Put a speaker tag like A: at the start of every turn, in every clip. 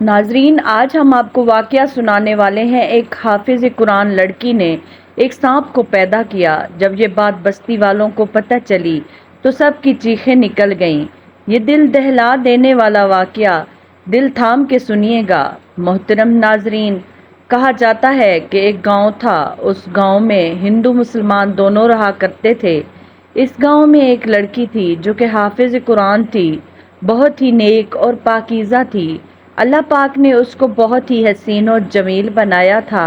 A: ناظرین، آج ہم آپ کو واقعہ سنانے والے ہیں۔ ایک حافظ قرآن لڑکی نے ایک سانپ کو پیدا کیا۔ جب یہ بات بستی والوں کو پتہ چلی تو سب کی چیخیں نکل گئیں۔ یہ دل دہلا دینے والا واقعہ دل تھام کے سنیے گا۔ محترم ناظرین، کہا جاتا ہے کہ ایک گاؤں تھا۔ اس گاؤں میں ہندو مسلمان دونوں رہا کرتے تھے۔ اس گاؤں میں ایک لڑکی تھی جو کہ حافظ قرآن تھی، بہت ہی نیک اور پاکیزہ تھی۔ اللہ پاک نے اس کو بہت ہی حسین اور جمیل بنایا تھا۔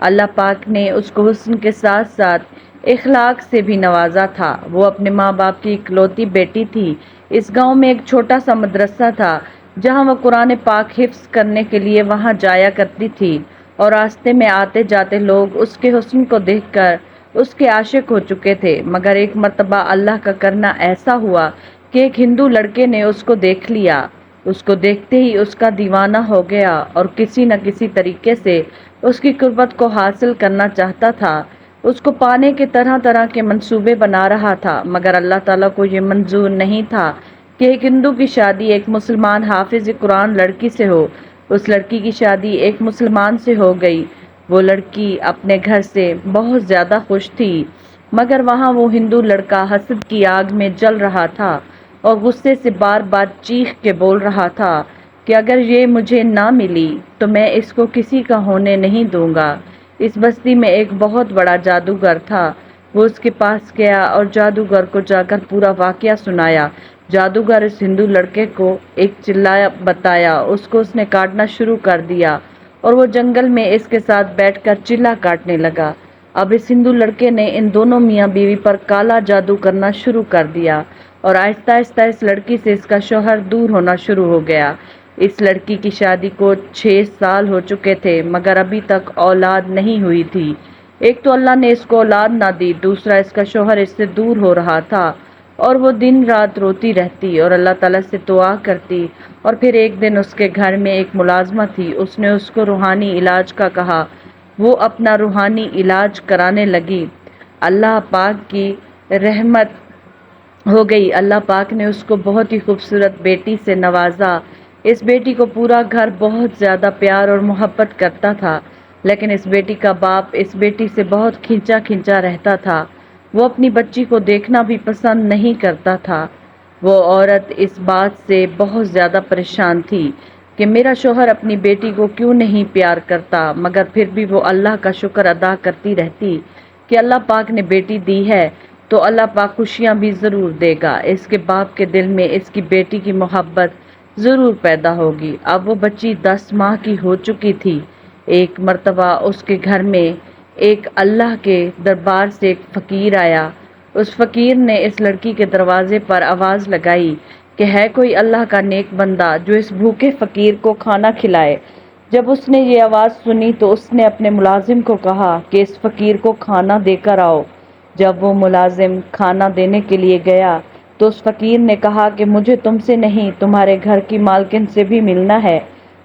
A: اللہ پاک نے اس کو حسن کے ساتھ ساتھ اخلاق سے بھی نوازا تھا۔ وہ اپنے ماں باپ کی اکلوتی بیٹی تھی۔ اس گاؤں میں ایک چھوٹا سا مدرسہ تھا جہاں وہ قرآن پاک حفظ کرنے کے لیے وہاں جایا کرتی تھی، اور راستے میں آتے جاتے لوگ اس کے حسن کو دیکھ کر اس کے عاشق ہو چکے تھے۔ مگر ایک مرتبہ اللہ کا کرنا ایسا ہوا کہ ایک ہندو لڑکے نے اس کو دیکھ لیا۔ اس کو دیکھتے ہی اس کا دیوانہ ہو گیا اور کسی نہ کسی طریقے سے اس کی قربت کو حاصل کرنا چاہتا تھا۔ اس کو پانے کے طرح طرح کے منصوبے بنا رہا تھا، مگر اللہ تعالیٰ کو یہ منظور نہیں تھا کہ ایک ہندو کی شادی ایک مسلمان حافظ قرآن لڑکی سے ہو۔ اس لڑکی کی شادی ایک مسلمان سے ہو گئی۔ وہ لڑکی اپنے گھر سے بہت زیادہ خوش تھی، مگر وہاں وہ ہندو لڑکا حسد کی آگ میں جل رہا تھا اور غصے سے بار بار چیخ کے بول رہا تھا کہ اگر یہ مجھے نہ ملی تو میں اس کو کسی کا ہونے نہیں دوں گا۔ اس بستی میں ایک بہت بڑا جادوگر تھا۔ وہ اس کے پاس گیا اور جادوگر کو جا کر پورا واقعہ سنایا۔ جادوگر اس ہندو لڑکے کو ایک چلایا بتایا، اس کو اس نے کاٹنا شروع کر دیا اور وہ جنگل میں اس کے ساتھ بیٹھ کر چلا کاٹنے لگا۔ اب اس ہندو لڑکے نے ان دونوں میاں بیوی پر کالا جادو کرنا شروع کر دیا، اور آہستہ آہستہ اس لڑکی سے اس کا شوہر دور ہونا شروع ہو گیا۔ اس لڑکی کی شادی کو 6 سال ہو چکے تھے، مگر ابھی تک اولاد نہیں ہوئی تھی۔ ایک تو اللہ نے اس کو اولاد نہ دی، دوسرا اس کا شوہر اس سے دور ہو رہا تھا، اور وہ دن رات روتی رہتی اور اللہ تعالیٰ سے دعا کرتی۔ اور پھر ایک دن اس کے گھر میں ایک ملازمہ تھی، اس نے اس کو روحانی علاج کا کہا۔ وہ اپنا روحانی علاج کرانے لگی۔ اللہ پاک کی رحمت ہو گئی۔ اللہ پاک نے اس کو بہت ہی خوبصورت بیٹی سے نوازا۔ اس بیٹی کو پورا گھر بہت زیادہ پیار اور محبت کرتا تھا، لیکن اس بیٹی کا باپ اس بیٹی سے بہت کھینچا کھینچا رہتا تھا۔ وہ اپنی بچی کو دیکھنا بھی پسند نہیں کرتا تھا۔ وہ عورت اس بات سے بہت زیادہ پریشان تھی کہ میرا شوہر اپنی بیٹی کو کیوں نہیں پیار کرتا، مگر پھر بھی وہ اللہ کا شکر ادا کرتی رہتی کہ اللہ پاک نے بیٹی دی ہے تو اللہ پاک خوشیاں بھی ضرور دے گا۔ اس کے باپ کے دل میں اس کی بیٹی کی محبت ضرور پیدا ہوگی۔ اب وہ بچی 10 ماہ کی ہو چکی تھی۔ ایک مرتبہ اس کے گھر میں ایک اللہ کے دربار سے ایک فقیر آیا۔ اس فقیر نے اس لڑکی کے دروازے پر آواز لگائی کہ ہے کوئی اللہ کا نیک بندہ جو اس بھوکے فقیر کو کھانا کھلائے۔ جب اس نے یہ آواز سنی تو اس نے اپنے ملازم کو کہا کہ اس فقیر کو کھانا دے کر آؤ۔ جب وہ ملازم کھانا دینے کے لیے گیا تو اس فقیر نے کہا کہ مجھے تم سے نہیں، تمہارے گھر کی مالکن سے بھی ملنا ہے۔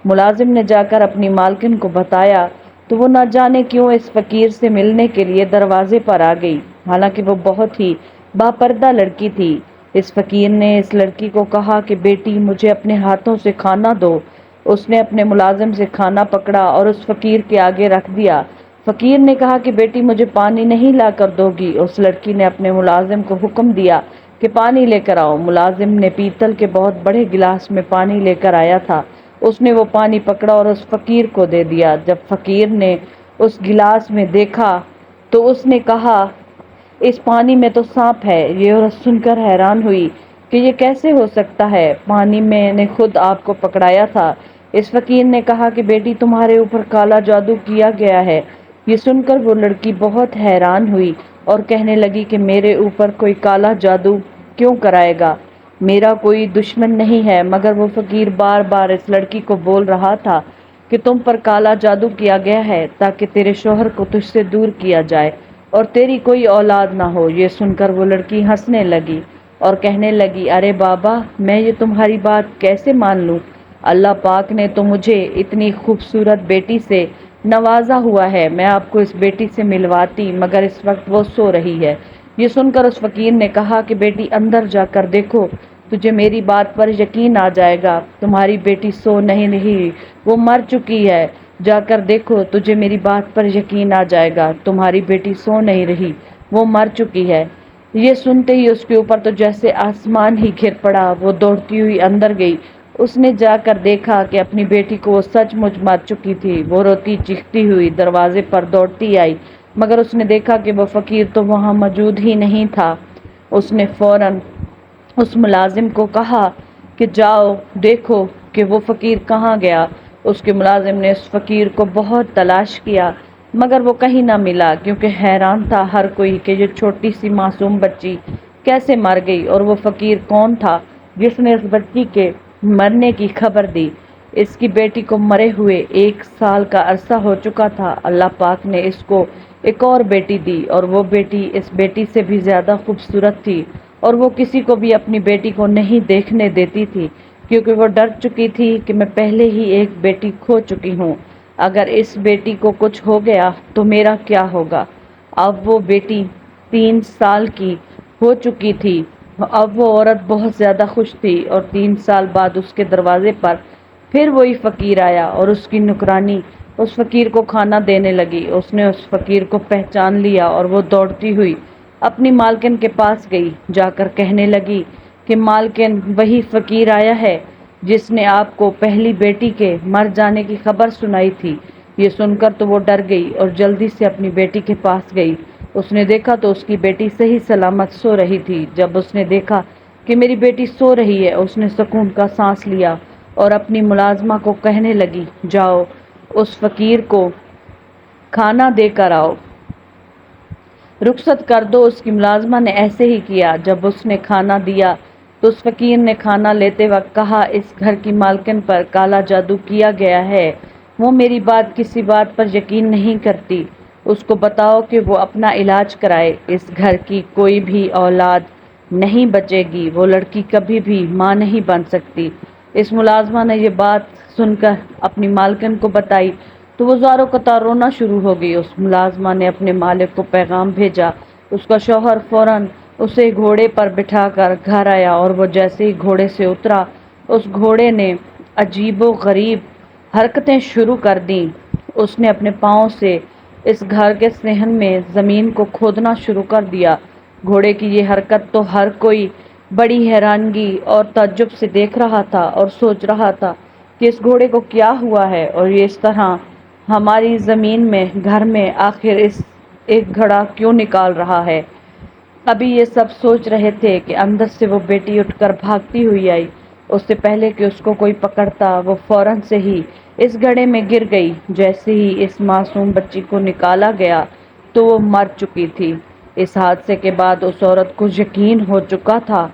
A: ملازم نے جا کر اپنی مالکن کو بتایا تو وہ نہ جانے کیوں اس فقیر سے ملنے کے لیے دروازے پر آ گئی، حالانکہ وہ بہت ہی باپردہ لڑکی تھی۔ اس فقیر نے اس لڑکی کو کہا کہ بیٹی مجھے اپنے ہاتھوں سے کھانا دو۔ اس نے اپنے ملازم سے کھانا پکڑا اور اس فقیر کے آگے رکھ دیا۔ فقیر نے کہا کہ بیٹی مجھے پانی نہیں لا کر دو گی؟ اس لڑکی نے اپنے ملازم کو حکم دیا کہ پانی لے کر آؤ۔ ملازم نے پیتل کے بہت بڑے گلاس میں پانی لے کر آیا تھا۔ اس نے وہ پانی پکڑا اور اس فقیر کو دے دیا۔ جب فقیر نے اس گلاس میں دیکھا تو اس نے کہا اس پانی میں تو سانپ ہے۔ یہ عورت سن کر حیران ہوئی کہ یہ کیسے ہو سکتا ہے، پانی میں نے خود آپ کو پکڑایا تھا۔ اس فقیر نے کہا کہ بیٹی تمہارے اوپر کالا جادو کیا گیا ہے۔ یہ سن کر وہ لڑکی بہت حیران ہوئی اور کہنے لگی کہ میرے اوپر کوئی کالا جادو کیوں کرائے گا، میرا کوئی دشمن نہیں ہے۔ مگر وہ فقیر بار بار اس لڑکی کو بول رہا تھا کہ تم پر کالا جادو کیا گیا ہے تاکہ تیرے شوہر کو تجھ سے دور کیا جائے اور تیری کوئی اولاد نہ ہو۔ یہ سن کر وہ لڑکی ہنسنے لگی اور کہنے لگی ارے بابا، میں یہ تمہاری بات کیسے مان لوں؟ اللہ پاک نے تو مجھے اتنی خوبصورت بیٹی سے نوازا ہوا ہے، میں آپ کو اس بیٹی سے ملواتی، مگر اس وقت وہ سو رہی ہے۔ یہ سن کر اس فقیر نے کہا کہ بیٹی اندر جا کر دیکھو تجھے میری بات پر یقین آ جائے گا۔ تمہاری بیٹی سو نہیں رہی، وہ مر چکی ہے۔ جا کر دیکھو، تجھے میری بات پر یقین آ جائے گا۔ تمہاری بیٹی سو نہیں رہی، وہ مر چکی ہے۔ یہ سنتے ہی اس کے اوپر تو جیسے آسمان ہی گر پڑا۔ وہ دوڑتی ہوئی اندر گئی۔ اس نے جا کر دیکھا کہ اپنی بیٹی کو وہ سچ مچ مر چکی تھی۔ وہ روتی چیختی ہوئی دروازے پر دوڑتی آئی، مگر اس نے دیکھا کہ وہ فقیر تو وہاں موجود ہی نہیں تھا۔ اس نے فوراً اس ملازم کو کہا کہ جاؤ دیکھو کہ وہ فقیر کہاں گیا۔ اس کے ملازم نے اس فقیر کو بہت تلاش کیا، مگر وہ کہیں نہ ملا، کیونکہ حیران تھا ہر کوئی کہ یہ چھوٹی سی معصوم بچی کیسے مر گئی، اور وہ فقیر کون تھا جس نے اس بچی کے مرنے کی خبر دی۔ اس کی بیٹی کو مرے ہوئے 1 سال کا عرصہ ہو چکا تھا۔ اللہ پاک نے اس کو ایک اور بیٹی دی، اور وہ بیٹی اس بیٹی سے بھی زیادہ خوبصورت تھی، اور وہ کسی کو بھی اپنی بیٹی کو نہیں دیکھنے دیتی تھی، کیونکہ وہ ڈر چکی تھی کہ میں پہلے ہی ایک بیٹی کھو چکی ہوں۔ اگر اس بیٹی کو کچھ ہو گیا تو میرا کیا ہوگا؟ اب وہ بیٹی 3 سال کی ہو چکی تھی۔ اب وہ عورت بہت زیادہ خوش تھی، اور 3 سال بعد اس کے دروازے پر پھر وہی فقیر آیا، اور اس کی نوکرانی اس فقیر کو کھانا دینے لگی۔ اس نے اس فقیر کو پہچان لیا، اور وہ دوڑتی ہوئی اپنی مالکن کے پاس گئی۔ جا کر کہنے لگی کہ مالکن، وہی فقیر آیا ہے جس نے آپ کو پہلی بیٹی کے مر جانے کی خبر سنائی تھی۔ یہ سن کر تو وہ ڈر گئی اور جلدی سے اپنی بیٹی کے پاس گئی۔ اس نے دیکھا تو اس کی بیٹی صحیح سلامت سو رہی تھی۔ جب اس نے دیکھا کہ میری بیٹی سو رہی ہے، اس نے سکون کا سانس لیا اور اپنی ملازمہ کو کہنے لگی، جاؤ اس فقیر کو کھانا دے کر آؤ، رخصت کر دو۔ اس کی ملازمہ نے ایسے ہی کیا۔ جب اس نے کھانا دیا تو اس فقیر نے کھانا لیتے وقت کہا، اس گھر کی مالکن پر کالا جادو کیا گیا ہے، وہ میری کسی بات پر یقین نہیں کرتی۔ اس کو بتاؤ کہ وہ اپنا علاج کرائے۔ اس گھر کی کوئی بھی اولاد نہیں بچے گی، وہ لڑکی کبھی بھی ماں نہیں بن سکتی۔ اس ملازمہ نے یہ بات سن کر اپنی مالکن کو بتائی تو وہ زاروں قطار رونا شروع ہو گئی۔ اس ملازمہ نے اپنے مالک کو پیغام بھیجا۔ اس کا شوہر فوراً اسے گھوڑے پر بٹھا کر گھر آیا، اور وہ جیسے ہی گھوڑے سے اترا، اس گھوڑے نے عجیب و غریب حرکتیں شروع کر دیں۔ اس نے اپنے پاؤں سے اس گھر کے صحن میں زمین کو کھودنا شروع کر دیا۔ گھوڑے کی یہ حرکت تو ہر کوئی بڑی حیرانگی اور تعجب سے دیکھ رہا تھا، اور سوچ رہا تھا کہ اس گھوڑے کو کیا ہوا ہے، اور یہ اس طرح ہماری زمین میں گھر میں آخر اس ایک گھڑا کیوں نکال رہا ہے۔ ابھی یہ سب سوچ رہے تھے کہ اندر سے وہ بیٹی اٹھ کر بھاگتی ہوئی آئی۔ اس سے پہلے کہ اس کو کوئی پکڑتا، وہ فوراً سے ہی اس گڑھے میں گر گئی۔ جیسے ہی اس معصوم بچی کو نکالا گیا تو وہ مر چکی تھی۔ اس حادثے کے بعد اس عورت کو یقین ہو چکا تھا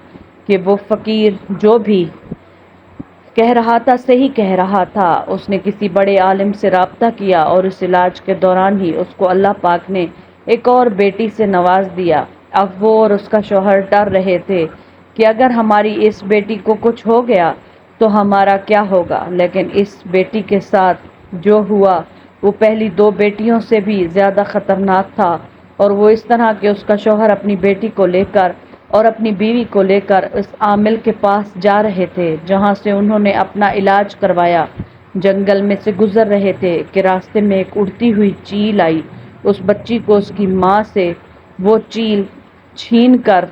A: کہ وہ فقیر جو بھی کہہ رہا تھا صحیح کہہ رہا تھا۔ اس نے کسی بڑے عالم سے رابطہ کیا، اور اس علاج کے دوران ہی اس کو اللہ پاک نے ایک اور بیٹی سے نواز دیا۔ اب وہ اور اس کا شوہر ڈر رہے تھے کہ اگر ہماری اس بیٹی کو کچھ ہو گیا تو ہمارا کیا ہوگا، لیکن اس بیٹی کے ساتھ جو ہوا وہ پہلی 2 بیٹیوں سے بھی زیادہ خطرناک تھا، اور وہ اس طرح کہ اس کا شوہر اپنی بیٹی کو لے کر اور اپنی بیوی کو لے کر اس عامل کے پاس جا رہے تھے جہاں سے انہوں نے اپنا علاج کروایا۔ جنگل میں سے گزر رہے تھے کہ راستے میں ایک اڑتی ہوئی چیل آئی۔ اس بچی کو اس کی ماں سے وہ چیل چھین کر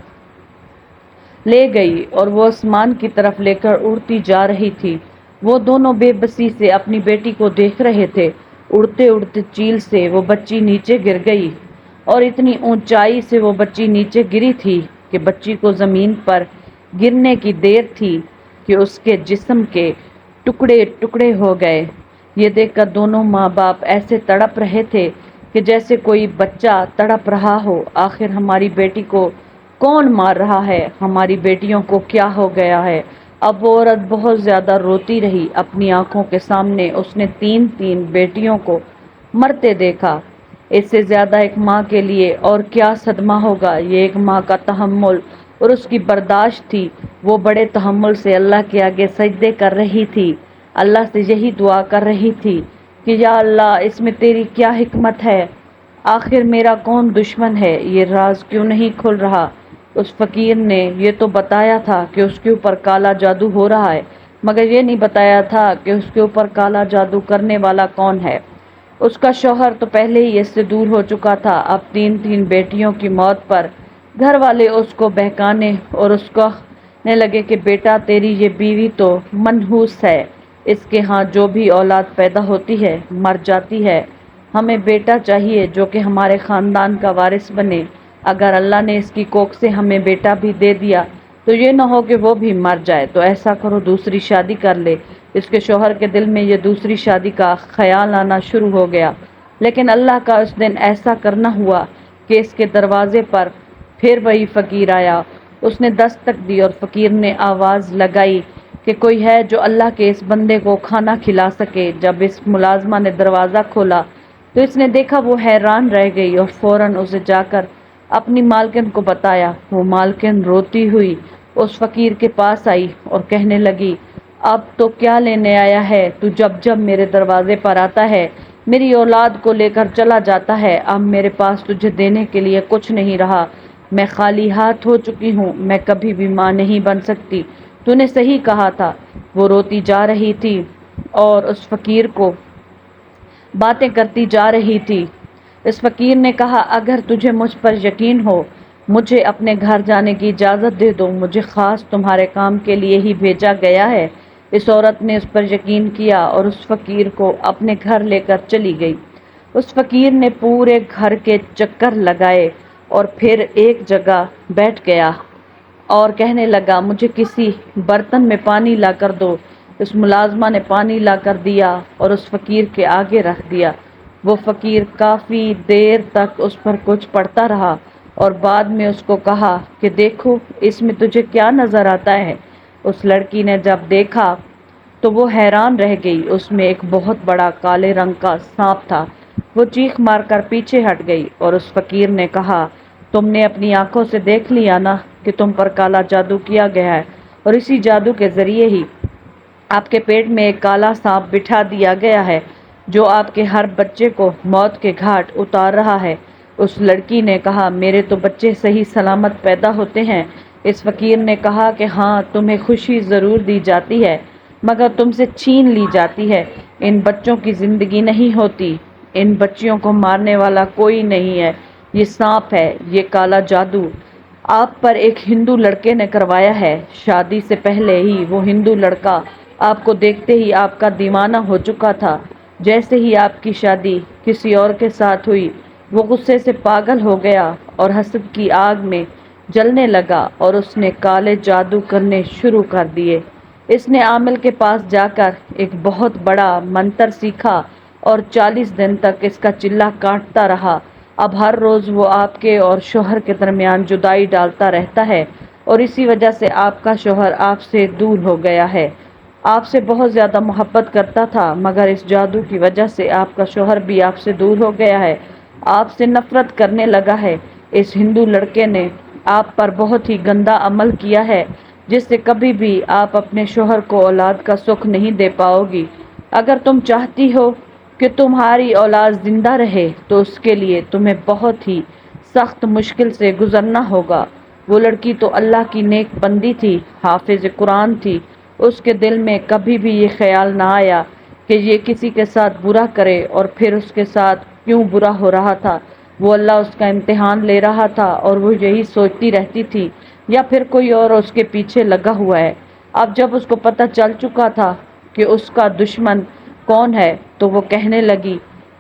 A: لے گئی، اور وہ آسمان کی طرف لے کر اڑتی جا رہی تھی۔ وہ دونوں بے بسی سے اپنی بیٹی کو دیکھ رہے تھے۔ اڑتے اڑتے چیل سے وہ بچی نیچے گر گئی، اور اتنی اونچائی سے وہ بچی نیچے گری تھی کہ بچی کو زمین پر گرنے کی دیر تھی کہ اس کے جسم کے ٹکڑے ٹکڑے ہو گئے۔ یہ دیکھ کر دونوں ماں باپ ایسے تڑپ رہے تھے کہ جیسے کوئی بچہ تڑپ رہا ہو۔ آخر ہماری بیٹی کو کون مار رہا ہے؟ ہماری بیٹیوں کو کیا ہو گیا ہے؟ اب وہ عورت بہت زیادہ روتی رہی۔ اپنی آنکھوں کے سامنے اس نے 3 بیٹیوں کو مرتے دیکھا۔ اس سے زیادہ ایک ماں کے لیے اور کیا صدمہ ہوگا۔ یہ ایک ماں کا تحمل اور اس کی برداشت تھی۔ وہ بڑے تحمل سے اللہ کے آگے سجدے کر رہی تھی، اللہ سے یہی دعا کر رہی تھی کہ یا اللہ، اس میں تیری کیا حکمت ہے؟ آخر میرا کون دشمن ہے؟ یہ راز کیوں نہیں کھل رہا؟ اس فقیر نے یہ تو بتایا تھا کہ اس کے اوپر کالا جادو ہو رہا ہے، مگر یہ نہیں بتایا تھا کہ اس کے اوپر کالا جادو کرنے والا کون ہے۔ اس کا شوہر تو پہلے ہی اس سے دور ہو چکا تھا۔ اب 3 بیٹیوں کی موت پر گھر والے اس کو بہکانے اور اس کو کہنے لگے کہ بیٹا تیری یہ بیوی تو منحوس ہے، اس کے ہاں جو بھی اولاد پیدا ہوتی ہے مر جاتی ہے، ہمیں بیٹا چاہیے جو کہ ہمارے خاندان کا وارث بنے۔ اگر اللہ نے اس کی کوکھ سے ہمیں بیٹا بھی دے دیا تو یہ نہ ہو کہ وہ بھی مر جائے، تو ایسا کرو دوسری شادی کر لے۔ اس کے شوہر کے دل میں یہ دوسری شادی کا خیال آنا شروع ہو گیا، لیکن اللہ کا اس دن ایسا کرنا ہوا کہ اس کے دروازے پر پھر وہی فقیر آیا۔ اس نے دستک دی اور فقیر نے آواز لگائی کہ کوئی ہے جو اللہ کے اس بندے کو کھانا کھلا سکے۔ جب اس ملازمہ نے دروازہ کھولا تو اس نے دیکھا، وہ حیران رہ گئی اور فوراً اسے جا کر اپنی مالکن کو بتایا۔ وہ مالکن روتی ہوئی اس فقیر کے پاس آئی اور کہنے لگی، اب تو کیا لینے آیا ہے تو جب میرے دروازے پر آتا ہے میری اولاد کو لے کر چلا جاتا ہے، اب میرے پاس تجھے دینے کے لیے کچھ نہیں رہا، میں خالی ہاتھ ہو چکی ہوں، میں کبھی بھی ماں نہیں بن سکتی، تو نے صحیح کہا تھا۔ وہ روتی جا رہی تھی اور اس فقیر کو باتیں کرتی جا رہی تھی۔ اس فقیر نے کہا، اگر تجھے مجھ پر یقین ہو مجھے اپنے گھر جانے کی اجازت دے دو، مجھے خاص تمہارے کام کے لیے ہی بھیجا گیا ہے۔ اس عورت نے اس پر یقین کیا اور اس فقیر کو اپنے گھر لے کر چلی گئی۔ اس فقیر نے پورے گھر کے چکر لگائے اور پھر ایک جگہ بیٹھ گیا اور کہنے لگا، مجھے کسی برتن میں پانی لا کر دو۔ اس ملازمہ نے پانی لا کر دیا اور اس فقیر کے آگے رکھ دیا۔ وہ فقیر کافی دیر تک اس پر کچھ پڑھتا رہا اور بعد میں اس کو کہا کہ دیکھو اس میں تجھے کیا نظر آتا ہے۔ اس لڑکی نے جب دیکھا تو وہ حیران رہ گئی، اس میں ایک بہت بڑا کالے رنگ کا سانپ تھا۔ وہ چیخ مار کر پیچھے ہٹ گئی اور اس فقیر نے کہا، تم نے اپنی آنکھوں سے دیکھ لیا نا کہ تم پر کالا جادو کیا گیا ہے، اور اسی جادو کے ذریعے ہی آپ کے پیٹ میں ایک کالا سانپ بٹھا دیا گیا ہے جو آپ کے ہر بچے کو موت کے گھاٹ اتار رہا ہے۔ اس لڑکی نے کہا، میرے تو بچے صحیح سلامت پیدا ہوتے ہیں۔ اس فقیر نے کہا کہ ہاں تمہیں خوشی ضرور دی جاتی ہے مگر تم سے چھین لی جاتی ہے، ان بچوں کی زندگی نہیں ہوتی، ان بچیوں کو مارنے والا کوئی نہیں ہے، یہ سانپ ہے، یہ کالا جادو آپ پر ایک ہندو لڑکے نے کروایا ہے۔ شادی سے پہلے ہی وہ ہندو لڑکا آپ کو دیکھتے ہی آپ کا دیوانہ ہو چکا تھا، جیسے ہی آپ کی شادی کسی اور کے ساتھ ہوئی وہ غصے سے پاگل ہو گیا اور حسد کی آگ میں جلنے لگا اور اس نے کالے جادو کرنے شروع کر دیے۔ اس نے عامل کے پاس جا کر ایک بہت بڑا منتر سیکھا اور 40 دن تک اس کا چلہ کاٹتا رہا۔ اب ہر روز وہ آپ کے اور شوہر کے درمیان جدائی ڈالتا رہتا ہے اور اسی وجہ سے آپ کا شوہر آپ سے دور ہو گیا ہے۔ آپ سے بہت زیادہ محبت کرتا تھا مگر اس جادو کی وجہ سے آپ کا شوہر بھی آپ سے دور ہو گیا ہے، آپ سے نفرت کرنے لگا ہے۔ اس ہندو لڑکے نے آپ پر بہت ہی گندا عمل کیا ہے جس سے کبھی بھی آپ اپنے شوہر کو اولاد کا سکھ نہیں دے پاؤ گی۔ اگر تم چاہتی ہو کہ تمہاری اولاد زندہ رہے تو اس کے لیے تمہیں بہت ہی سخت مشکل سے گزرنا ہوگا۔ وہ لڑکی تو اللہ کی نیک بندی تھی، حافظ قرآن تھی، اس کے دل میں کبھی بھی یہ خیال نہ آیا کہ یہ کسی کے ساتھ برا کرے، اور پھر اس کے ساتھ کیوں برا ہو رہا تھا، وہ اللہ اس کا امتحان لے رہا تھا اور وہ یہی سوچتی رہتی تھی یا پھر کوئی اور اس کے پیچھے لگا ہوا ہے۔ اب جب اس کو پتہ چل چکا تھا کہ اس کا دشمن کون ہے تو وہ کہنے لگی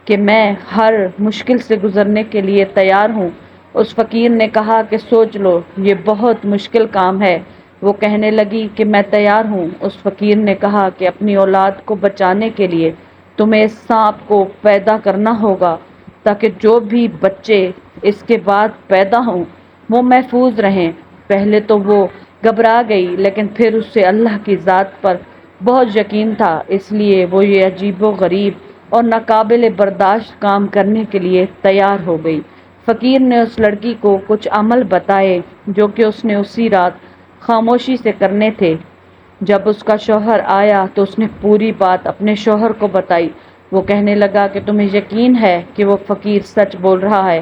A: کہ میں ہر مشکل سے گزرنے کے لیے تیار ہوں۔ اس فقیر نے کہا کہ سوچ لو، یہ بہت مشکل کام ہے۔ وہ کہنے لگی کہ میں تیار ہوں۔ اس فقیر نے کہا کہ اپنی اولاد کو بچانے کے لیے تمہیں اس سانپ کو پیدا کرنا ہوگا تاکہ جو بھی بچے اس کے بعد پیدا ہوں وہ محفوظ رہیں۔ پہلے تو وہ گھبرا گئی لیکن پھر اسے اللہ کی ذات پر بہت یقین تھا، اس لیے وہ یہ عجیب و غریب اور ناقابل برداشت کام کرنے کے لیے تیار ہو گئی۔ فقیر نے اس لڑکی کو کچھ عمل بتائے جو کہ اس نے اسی رات خاموشی سے کرنے تھے۔ جب اس کا شوہر آیا تو اس نے پوری بات اپنے شوہر کو بتائی۔ وہ کہنے لگا کہ تمہیں یقین ہے کہ وہ فقیر سچ بول رہا ہے،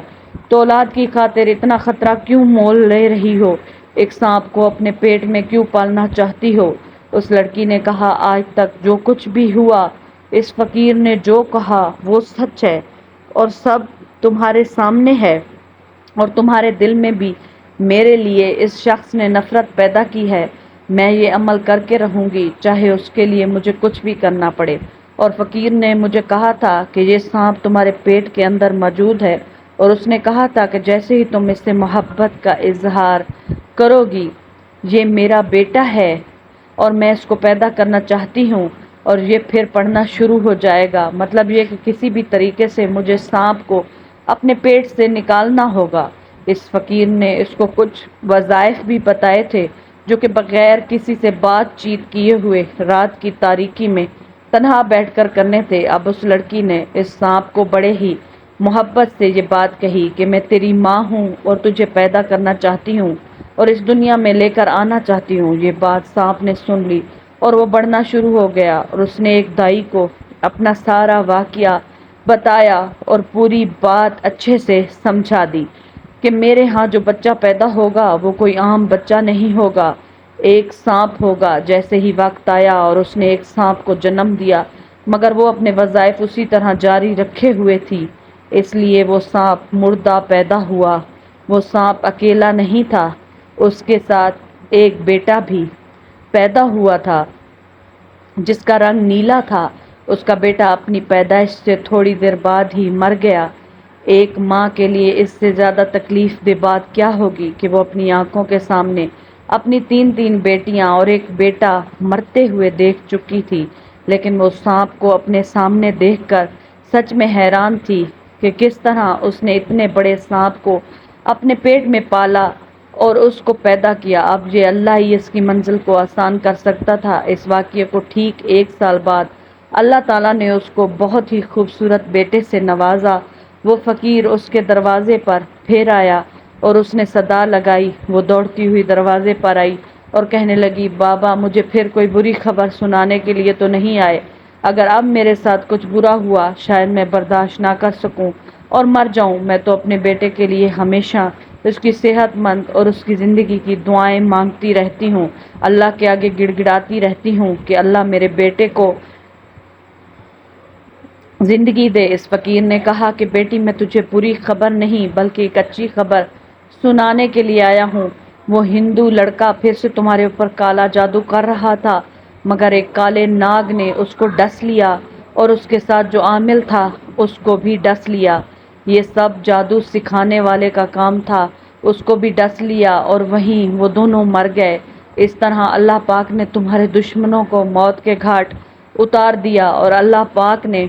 A: تو اولاد کی خاطر اتنا خطرہ کیوں مول لے رہی ہو؟ ایک سانپ کو اپنے پیٹ میں کیوں پالنا چاہتی ہو؟ اس لڑکی نے کہا، آج تک جو کچھ بھی ہوا، اس فقیر نے جو کہا وہ سچ ہے اور سب تمہارے سامنے ہے، اور تمہارے دل میں بھی میرے لیے اس شخص نے نفرت پیدا کی ہے۔ میں یہ عمل کر کے رہوں گی، چاہے اس کے لیے مجھے کچھ بھی کرنا پڑے۔ اور فقیر نے مجھے کہا تھا کہ یہ سانپ تمہارے پیٹ کے اندر موجود ہے، اور اس نے کہا تھا کہ جیسے ہی تم اس سے محبت کا اظہار کرو گی، یہ میرا بیٹا ہے اور میں اس کو پیدا کرنا چاہتی ہوں، اور یہ پھر پڑھنا شروع ہو جائے گا۔ مطلب یہ کہ کسی بھی طریقے سے مجھے سانپ کو اپنے پیٹ سے نکالنا ہوگا۔ اس فقیر نے اس کو کچھ وظائف بھی بتائے تھے جو کہ بغیر کسی سے بات چیت کیے ہوئے رات کی تاریکی میں تنہا بیٹھ کر کرنے تھے۔ اب اس لڑکی نے اس سانپ کو بڑے ہی محبت سے یہ بات کہی کہ میں تیری ماں ہوں اور تجھے پیدا کرنا چاہتی ہوں اور اس دنیا میں لے کر آنا چاہتی ہوں۔ یہ بات سانپ نے سن لی اور وہ بڑھنا شروع ہو گیا، اور اس نے ایک دائی کو اپنا سارا واقعہ بتایا اور پوری بات اچھے سے سمجھا دی کہ میرے ہاں جو بچہ پیدا ہوگا وہ کوئی عام بچہ نہیں ہوگا، ایک سانپ ہوگا۔ جیسے ہی وقت آیا اور اس نے ایک سانپ کو جنم دیا، مگر وہ اپنے وظائف اسی طرح جاری رکھے ہوئے تھی، اس لیے وہ سانپ مردہ پیدا ہوا۔ وہ سانپ اکیلا نہیں تھا، اس کے ساتھ ایک بیٹا بھی پیدا ہوا تھا جس کا رنگ نیلا تھا۔ اس کا بیٹا اپنی پیدائش سے تھوڑی دیر بعد ہی مر گیا۔ ایک ماں کے لیے اس سے زیادہ تکلیف دہ بات کیا ہوگی کہ وہ اپنی آنکھوں کے سامنے اپنی تین بیٹیاں اور ایک بیٹا مرتے ہوئے دیکھ چکی تھی، لیکن وہ سانپ کو اپنے سامنے دیکھ کر سچ میں حیران تھی کہ کس طرح اس نے اتنے بڑے سانپ کو اپنے پیٹ میں پالا اور اس کو پیدا کیا۔ اب یہ اللہ ہی اس کی منزل کو آسان کر سکتا تھا۔ اس واقعے کو ٹھیک 1 سال بعد اللہ تعالیٰ نے اس کو بہت ہی خوبصورت بیٹے سے نوازا۔ وہ فقیر اس کے دروازے پر پھر آیا اور اس نے صدا لگائی۔ وہ دوڑتی ہوئی دروازے پر آئی اور کہنے لگی، بابا مجھے پھر کوئی بری خبر سنانے کے لیے تو نہیں آئے؟ اگر اب میرے ساتھ کچھ برا ہوا، شاید میں برداشت نہ کر سکوں اور مر جاؤں۔ میں تو اپنے بیٹے کے لیے ہمیشہ اس کی صحت مند اور اس کی زندگی کی دعائیں مانگتی رہتی ہوں، اللہ کے آگے گڑ گڑاتی رہتی ہوں کہ اللہ میرے بیٹے کو زندگی دے۔ اس فقیر نے کہا کہ بیٹی، میں تجھے بری خبر نہیں بلکہ ایک اچھی خبر سنانے کے لیے آیا ہوں۔ وہ ہندو لڑکا پھر سے تمہارے اوپر کالا جادو کر رہا تھا، مگر ایک کالے ناگ نے اس کو ڈس لیا اور اس کے ساتھ جو عامل تھا اس کو بھی ڈس لیا۔ یہ سب جادو سکھانے والے کا کام تھا، اس کو بھی ڈس لیا اور وہیں وہ دونوں مر گئے۔ اس طرح اللہ پاک نے تمہارے دشمنوں کو موت کے گھاٹ اتار دیا اور اللہ پاک نے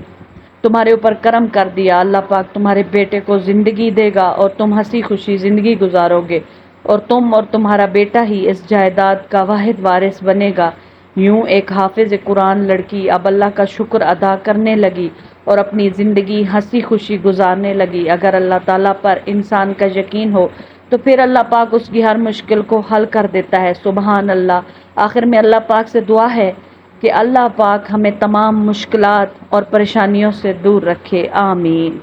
A: تمہارے اوپر کرم کر دیا۔ اللہ پاک تمہارے بیٹے کو زندگی دے گا اور تم ہنسی خوشی زندگی گزارو گے، اور تم اور تمہارا بیٹا ہی اس جائیداد کا واحد وارث بنے گا۔ یوں ایک حافظ قرآن لڑکی اب اللہ کا شکر ادا کرنے لگی اور اپنی زندگی ہنسی خوشی گزارنے لگی۔ اگر اللہ تعالیٰ پر انسان کا یقین ہو تو پھر اللہ پاک اس کی ہر مشکل کو حل کر دیتا ہے۔ سبحان اللہ۔ آخر میں اللہ پاک سے دعا ہے کہ اللہ پاک ہمیں تمام مشکلات اور پریشانیوں سے دور رکھے، آمین۔